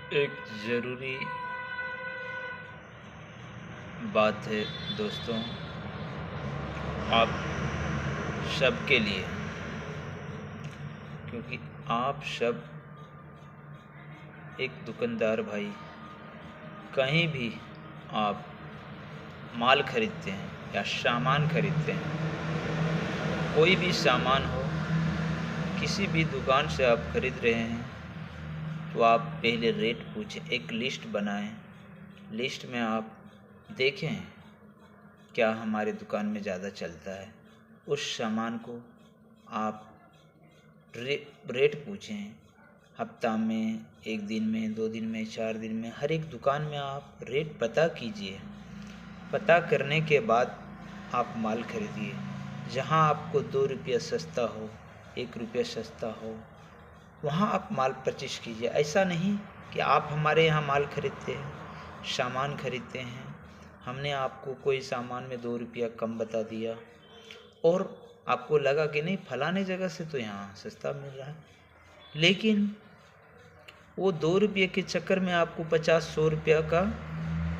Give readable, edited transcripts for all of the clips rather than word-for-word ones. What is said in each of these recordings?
एक ज़रूरी बात है दोस्तों, आप सब के लिए, क्योंकि आप सब एक दुकानदार भाई, कहीं भी आप माल खरीदते हैं या सामान खरीदते हैं, कोई भी सामान हो, किसी भी दुकान से आप खरीद रहे हैं तो आप पहले रेट पूछें, एक लिस्ट बनाएं। लिस्ट में आप देखें क्या हमारे दुकान में ज़्यादा चलता है, उस सामान को आप रेट पूछें। हफ्ता में, एक दिन में, 2 दिन में, 4 दिन में, हर एक दुकान में आप रेट पता कीजिए। पता करने के बाद आप माल खरीदिए। जहाँ आपको 2 रुपया सस्ता हो, 1 रुपया सस्ता हो, वहाँ आप माल परचेज कीजिए। ऐसा नहीं कि आप हमारे यहाँ माल खरीदते हैं, सामान खरीदते हैं, हमने आपको कोई सामान में 2 रुपया कम बता दिया और आपको लगा कि नहीं फलाने जगह से तो यहाँ सस्ता मिल रहा है, लेकिन वो 2 रुपये के चक्कर में आपको 50-100 रुपया का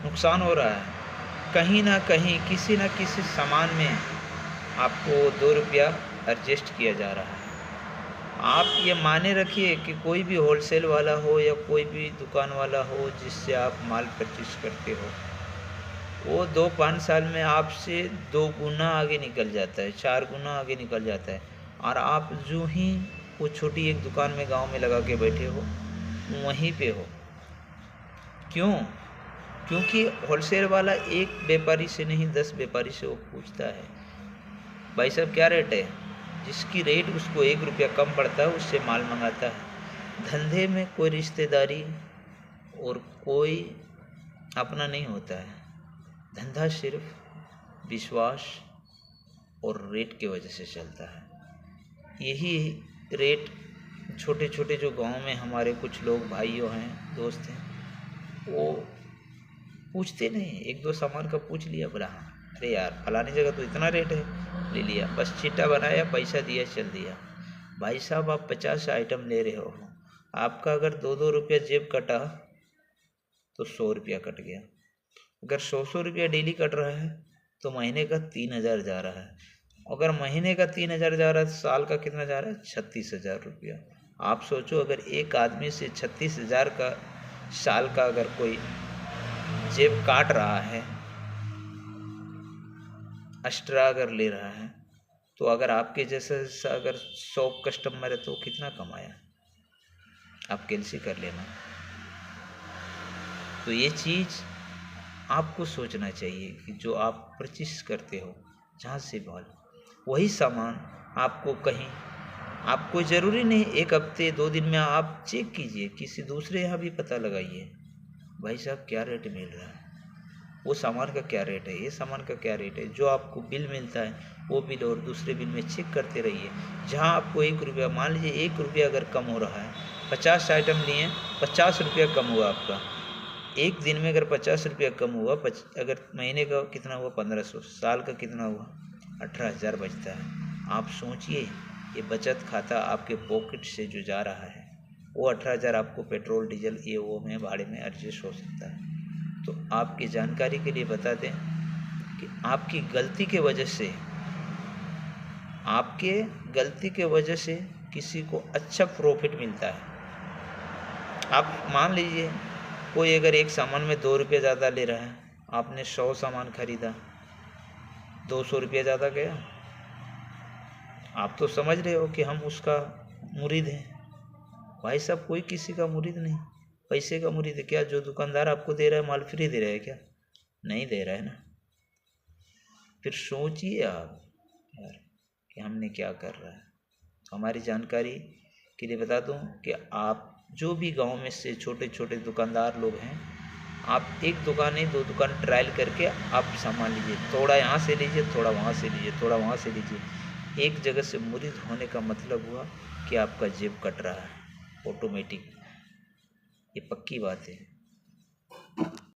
नुकसान हो रहा है। कहीं ना कहीं किसी न किसी सामान में आपको 2 रुपया एडजस्ट किया जा रहा है। आप ये माने रखिए कि कोई भी होलसेल वाला हो या कोई भी दुकान वाला हो जिससे आप माल परचेज करते हो, वो 2-5 साल में आपसे 2 गुना आगे निकल जाता है, 4 गुना आगे निकल जाता है। और आप जो ही वो छोटी एक दुकान में गांव में लगा के बैठे हो, वहीं पे हो। क्यों? क्योंकि होलसेल वाला एक व्यापारी से नहीं 10 व्यापारी से वो पूछता है, भाई साहब क्या रेट है? जिसकी रेट उसको 1 रुपया कम पड़ता है उससे माल मंगाता है। धंधे में कोई रिश्तेदारी और कोई अपना नहीं होता है। धंधा सिर्फ विश्वास और रेट की वजह से चलता है। यही रेट छोटे छोटे जो गांव में हमारे कुछ लोग भाइयों हैं, दोस्त हैं, वो पूछते नहीं। 1-2 सामान का पूछ लिया, बोला हाँ अरे यार फलानी जगह तो इतना रेट है, ले लिया, बस चिट्टा बनाया, पैसा दिया, चल दिया। भाई साहब आप 50 आइटम ले रहे हो, आपका अगर 2-2 रुपया जेब कटा तो 100 रुपया कट गया। अगर 100 रुपया डेली कट रहा है तो महीने का 3,000 जा रहा है। अगर महीने का 3,000 जा रहा है तो साल का कितना जा रहा है? 36,000 रुपया। आप सोचो, अगर एक आदमी से 36,000 का साल का अगर कोई जेब काट रहा है, एक्स्ट्रा अगर ले रहा है, तो अगर आपके जैसे अगर 100 कस्टमर है तो कितना कमाया? आप कैलसी कर लेना। तो ये चीज़ आपको सोचना चाहिए कि जो आप परचेस करते हो जहाँ से माल, वही सामान आपको कहीं, आपको ज़रूरी नहीं 1 हफ्ते 2 दिन में आप चेक कीजिए, किसी दूसरे यहाँ भी पता लगाइए, भाई साहब क्या रेट मिल रहा है, वो सामान का क्या रेट है, ये सामान का क्या रेट है। जो आपको बिल मिलता है वो बिल और दूसरे बिल में चेक करते रहिए। जहाँ आपको 1 रुपया, मान लीजिए 1 रुपया अगर कम हो रहा है, 50 आइटम लिए, 50 रुपया कम हुआ आपका। एक दिन में अगर 50 रुपया कम हुआ, अगर महीने का कितना हुआ? 1500। साल का कितना हुआ? 18,000 बचता है। आप सोचिए, ये बचत खाता आपके पॉकेट से जो जा रहा है, वो 18,000 आपको पेट्रोल डीजल ये वो में भाड़े में एडजस्ट हो सकता है। तो आपकी जानकारी के लिए बता दें कि आपकी गलती के वजह से, आपके गलती के वजह से किसी को अच्छा प्रॉफिट मिलता है। आप मान लीजिए कोई अगर एक सामान में 2 रुपये ज़्यादा ले रहा है, आपने 100 सामान खरीदा, 200 रुपया ज़्यादा गया। आप तो समझ रहे हो कि हम उसका मुरीद हैं। भाई साहब कोई किसी का मुरीद नहीं, पैसे का मुरीद है। क्या जो दुकानदार आपको दे रहा है माल फ्री दे रहा है क्या? नहीं दे रहा है ना। फिर सोचिए आप यार कि हमने क्या कर रहा है। हमारी जानकारी के लिए बता दूं कि आप जो भी गांव में से छोटे छोटे दुकानदार लोग हैं, आप 1 दुकान नहीं 2 दुकान ट्रायल करके आप सामान लीजिए। थोड़ा यहाँ से लीजिए, थोड़ा वहाँ से लीजिए, थोड़ा वहाँ से लीजिए। एक जगह से मुरीद होने का मतलब हुआ कि आपका जेब कट रहा है ऑटोमेटिक। ये पक्की बात है।